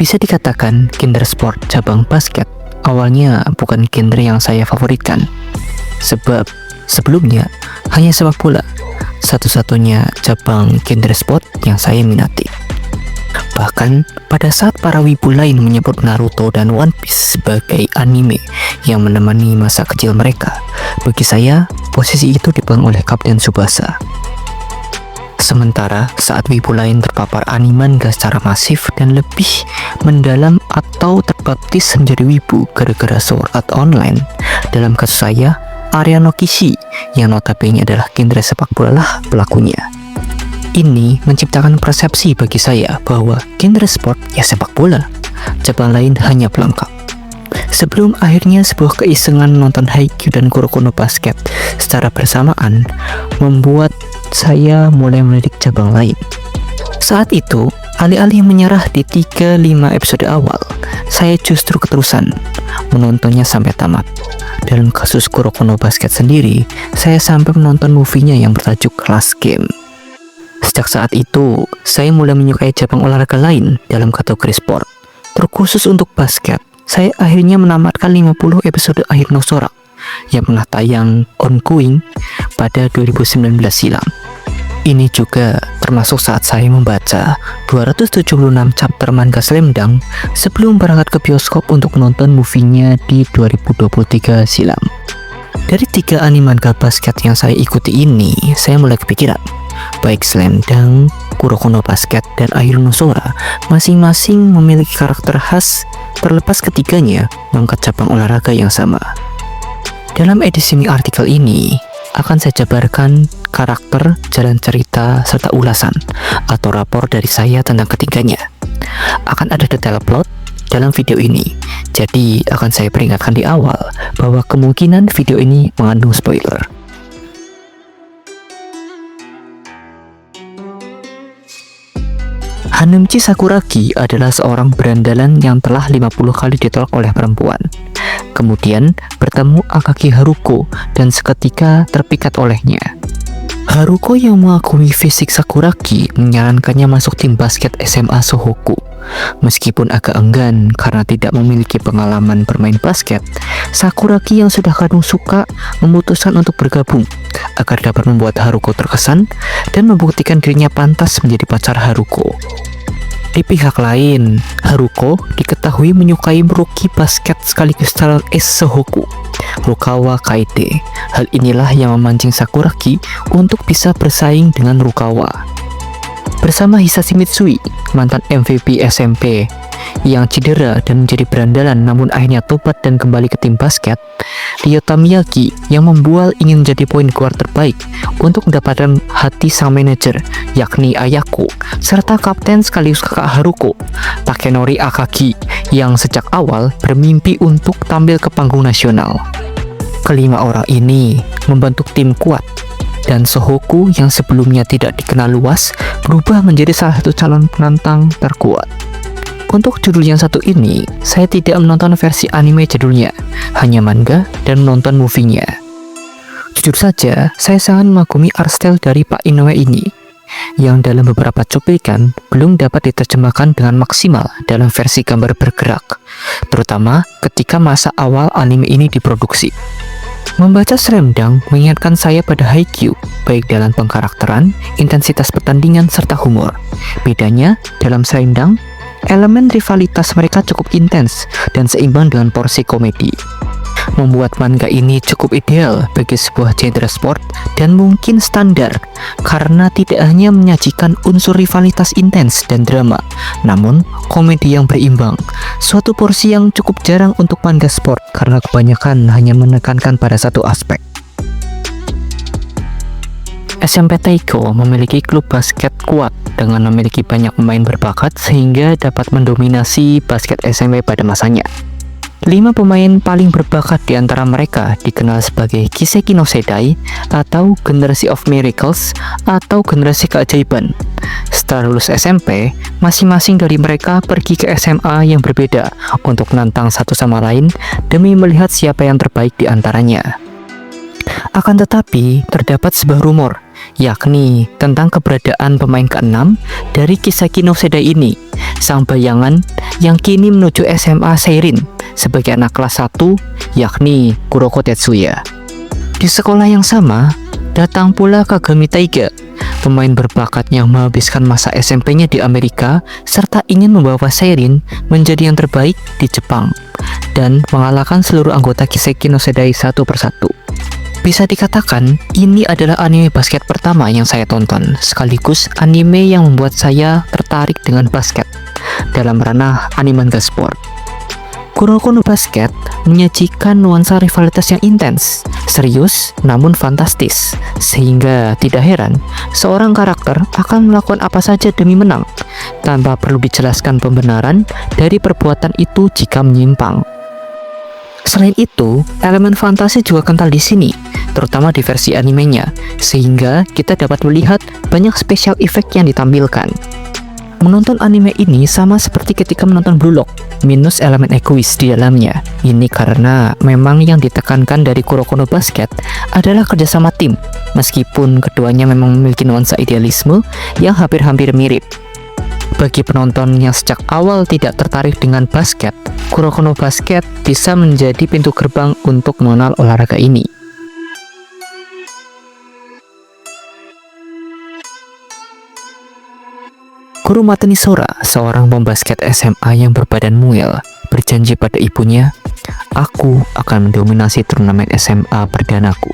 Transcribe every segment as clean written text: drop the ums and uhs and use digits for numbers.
Bisa dikatakan Kindersport cabang basket awalnya bukan genre yang saya favoritkan. Sebab sebelumnya hanya sepak bola, satu-satunya cabang Kindersport yang saya minati. Bahkan pada saat para wibu lain menyebut Naruto dan One Piece sebagai anime yang menemani masa kecil mereka, bagi saya posisi itu dipegang oleh Kapten Tsubasa. Sementara saat wibu lain terpapar anime manga secara masif dan lebih mendalam atau terbaptis menjadi wibu gara-gara Sword Art Online, dalam kasus saya, Ariano Kishi yang notabene adalah genre sepak bola lah pelakunya. Ini menciptakan persepsi bagi saya bahwa genre sport ya sepak bola, cabang lain hanya pelengkap. Sebelum akhirnya sebuah keisengan menonton Haikyuu dan Kuroko no Basket secara bersamaan membuat saya mulai melirik cabang lain. Saat itu, alih-alih menyerah di 3-5 episode awal, saya justru keterusan menontonnya sampai tamat. Dalam kasus Kuroko no Basket sendiri, saya sampai menonton movie-nya yang bertajuk Last Game. Sejak saat itu, saya mulai menyukai cabang olahraga lain dalam kategori sport. Terkhusus untuk basket, saya akhirnya menamatkan 50 episode Akhir Nosora yang pernah tayang ongoing pada 2019 silam. Ini juga termasuk saat saya membaca 276 chapter manga Slam Dunk sebelum berangkat ke bioskop untuk menonton movie-nya di 2023 silam. Dari 3 anime manga basket yang saya ikuti ini, saya mulai kepikiran, baik Slam Dunk, Kuroko no Basket, dan Akhir Nosora masing-masing memiliki karakter khas terlepas ketiganya mengangkat cabang olahraga yang sama. Dalam edisi artikel ini, akan saya jabarkan karakter, jalan cerita, serta ulasan atau rapor dari saya tentang ketiganya. Akan ada detail plot dalam video ini, jadi akan saya peringatkan di awal bahwa kemungkinan video ini mengandung spoiler. Hanamichi Sakuragi adalah seorang berandalan yang telah 50 kali ditolak oleh perempuan. Kemudian bertemu Akagi Haruko dan seketika terpikat olehnya. Haruko yang mengagumi fisik Sakuragi menyarankannya masuk tim basket SMA Sohoku. Meskipun agak enggan karena tidak memiliki pengalaman bermain basket, Sakuragi yang sudah kadung suka memutuskan untuk bergabung agar dapat membuat Haruko terkesan dan membuktikan dirinya pantas menjadi pacar Haruko. Di pihak lain, Haruko diketahui menyukai rookie basket sekaligus calon es Sohoku, Rukawa Kaede. Hal inilah yang memancing Sakuragi untuk bisa bersaing dengan Rukawa. Bersama Hisashi Mitsui, mantan MVP SMP yang cedera dan menjadi berandalan namun akhirnya tobat dan kembali ke tim basket, Ryota Miyagi yang membual ingin menjadi point guard terbaik untuk mendapatkan hati sang manajer yakni Ayako, serta kapten sekaligus kakak Haruko, Takenori Akagi yang sejak awal bermimpi untuk tampil ke panggung nasional. Kelima orang ini membentuk tim kuat dan Sohoku yang sebelumnya tidak dikenal luas berubah menjadi salah satu calon penantang terkuat. Untuk judul yang satu ini, saya tidak menonton versi anime judulnya, hanya manga dan menonton movie-nya. Jujur saja, saya sangat mengagumi art style dari Pak Inoue ini, yang dalam beberapa cuplikan belum dapat diterjemahkan dengan maksimal dalam versi gambar bergerak, terutama ketika masa awal anime ini diproduksi. Membaca Slam Dunk mengingatkan saya pada Haikyuu, baik dalam pengkarakteran, intensitas pertandingan, serta humor. Bedanya, dalam Slam Dunk, elemen rivalitas mereka cukup intens dan seimbang dengan porsi komedi. Membuat manga ini cukup ideal bagi sebuah genre sport dan mungkin standar karena tidak hanya menyajikan unsur rivalitas intens dan drama, namun komedi yang berimbang, suatu porsi yang cukup jarang untuk manga sport karena kebanyakan hanya menekankan pada satu aspek. SMP Taiko memiliki klub basket kuat dengan memiliki banyak pemain berbakat sehingga dapat mendominasi basket SMP pada masanya. 5 pemain paling berbakat di antara mereka dikenal sebagai Kiseki no Seidai atau Generation of Miracles atau generasi keajaiban. Setelah lulus SMP, masing-masing dari mereka pergi ke SMA yang berbeda untuk menantang satu sama lain demi melihat siapa yang terbaik di antaranya. Akan tetapi, terdapat sebuah rumor, yakni tentang keberadaan pemain ke-6 dari Kiseki no Seidai ini, sang bayangan yang kini menuju SMA Seirin sebagai anak kelas 1, yakni Kuroko Tetsuya. Di sekolah yang sama, datang pula Kagami Taiga, pemain berbakat yang menghabiskan masa SMP-nya di Amerika serta ingin membawa Seirin menjadi yang terbaik di Jepang dan mengalahkan seluruh anggota Kiseki no Seidai satu persatu. Bisa dikatakan, ini adalah anime basket pertama yang saya tonton, sekaligus anime yang membuat saya tertarik dengan basket dalam ranah anime manga sport. Kuroko no Basket menyajikan nuansa rivalitas yang intens, serius, namun fantastis, sehingga tidak heran seorang karakter akan melakukan apa saja demi menang, tanpa perlu dijelaskan pembenaran dari perbuatan itu jika menyimpang. Selain itu, elemen fantasi juga kental di sini, terutama di versi animenya, sehingga kita dapat melihat banyak special effect yang ditampilkan. Menonton anime ini sama seperti ketika menonton Blue Lock, minus elemen egois di dalamnya. Ini karena memang yang ditekankan dari Kuroko no Basket adalah kerjasama tim, meskipun keduanya memang memiliki nuansa idealisme yang hampir-hampir mirip. Bagi penonton yang sejak awal tidak tertarik dengan basket, Kuroko no Basket bisa menjadi pintu gerbang untuk mengenal olahraga ini. Kurumata Nisora, seorang pembasket SMA yang berbadan mungil, berjanji pada ibunya, "Aku akan mendominasi turnamen SMA perdanaku."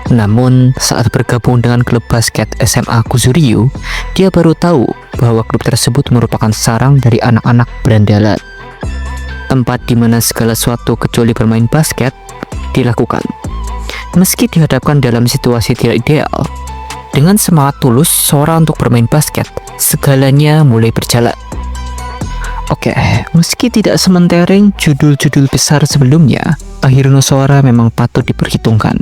Namun, saat bergabung dengan klub basket SMA Kuzuryu, dia baru tahu bahwa klub tersebut merupakan sarang dari anak-anak berandalan. Tempat di mana segala sesuatu kecuali bermain basket dilakukan. Meski dihadapkan dalam situasi tidak ideal, dengan semangat tulus Sora untuk bermain basket, segalanya mulai berjalan. Oke, meski tidak sementereng judul-judul besar sebelumnya, Ahiru no Sora memang patut diperhitungkan.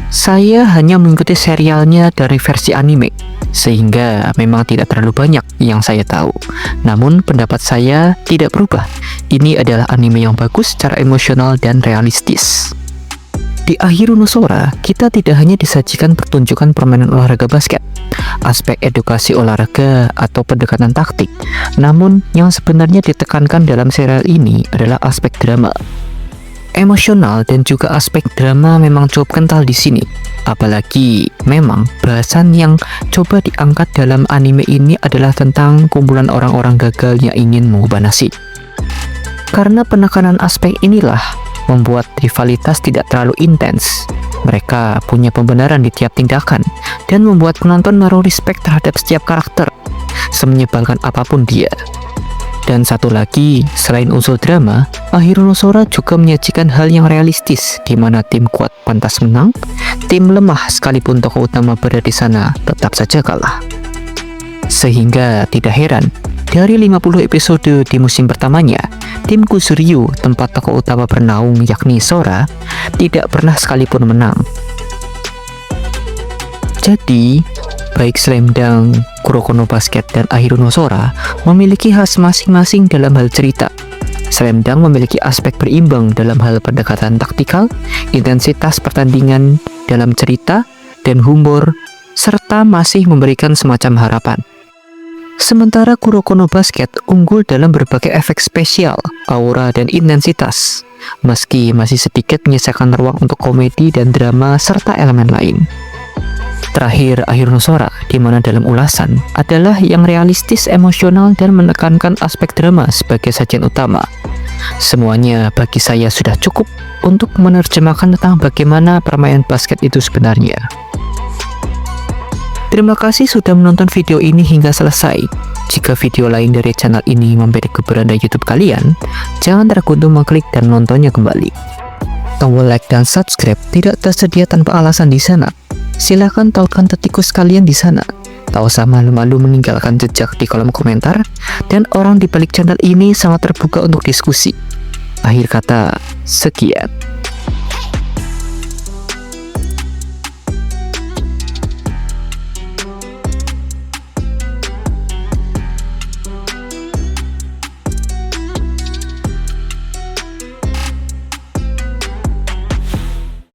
Saya hanya mengikuti serialnya dari versi anime, sehingga memang tidak terlalu banyak yang saya tahu. Namun pendapat saya tidak berubah. Ini adalah anime yang bagus secara emosional dan realistis. Di Ahiru no Sora, kita tidak hanya disajikan pertunjukan permainan olahraga basket, aspek edukasi olahraga atau pendekatan taktik, namun yang sebenarnya ditekankan dalam serial ini adalah aspek drama. Emosional dan juga aspek drama memang cukup kental di sini. Apalagi memang bahasan yang coba diangkat dalam anime ini adalah tentang kumpulan orang-orang gagal yang ingin mengubah nasib. Karena penekanan aspek inilah membuat rivalitas tidak terlalu intens. Mereka punya pembenaran di tiap tindakan dan membuat penonton menaruh respect terhadap setiap karakter, semenyebalkan apapun dia. Dan satu lagi, selain unsur drama, Ahiru no Sora juga menyajikan hal yang realistis, di mana tim kuat pantas menang, tim lemah sekalipun tokoh utama berada di sana tetap saja kalah. Sehingga tidak heran, dari 50 episode di musim pertamanya, tim Kuzuryu, tempat tokoh utama bernaung yakni Sora, tidak pernah sekalipun menang. Jadi, baik Slam Dunk, Kuroko no Basket, dan Ahiru no Sora memiliki khas masing-masing dalam hal cerita. Slam Dunk memiliki aspek berimbang dalam hal pendekatan taktikal, intensitas pertandingan dalam cerita, dan humor, serta masih memberikan semacam harapan. Sementara Kuroko no Basket unggul dalam berbagai efek spesial, aura, dan intensitas, meski masih sedikit menyisakan ruang untuk komedi dan drama serta elemen lain. Terakhir, Ahiru no Sora, di mana dalam ulasan adalah yang realistis, emosional, dan menekankan aspek drama sebagai sajian utama. Semuanya bagi saya sudah cukup untuk menerjemahkan tentang bagaimana permainan basket itu sebenarnya. Terima kasih sudah menonton video ini hingga selesai. Jika video lain dari channel ini memberi keberanda YouTube kalian, jangan ragu untuk mengklik dan nontonnya kembali. Tombol like dan subscribe tidak tersedia tanpa alasan di sana. Silahkan tautkan tikus kalian di sana. Tak usah malu-malu meninggalkan jejak di kolom komentar, dan orang di balik channel ini sangat terbuka untuk diskusi. Akhir kata, sekian.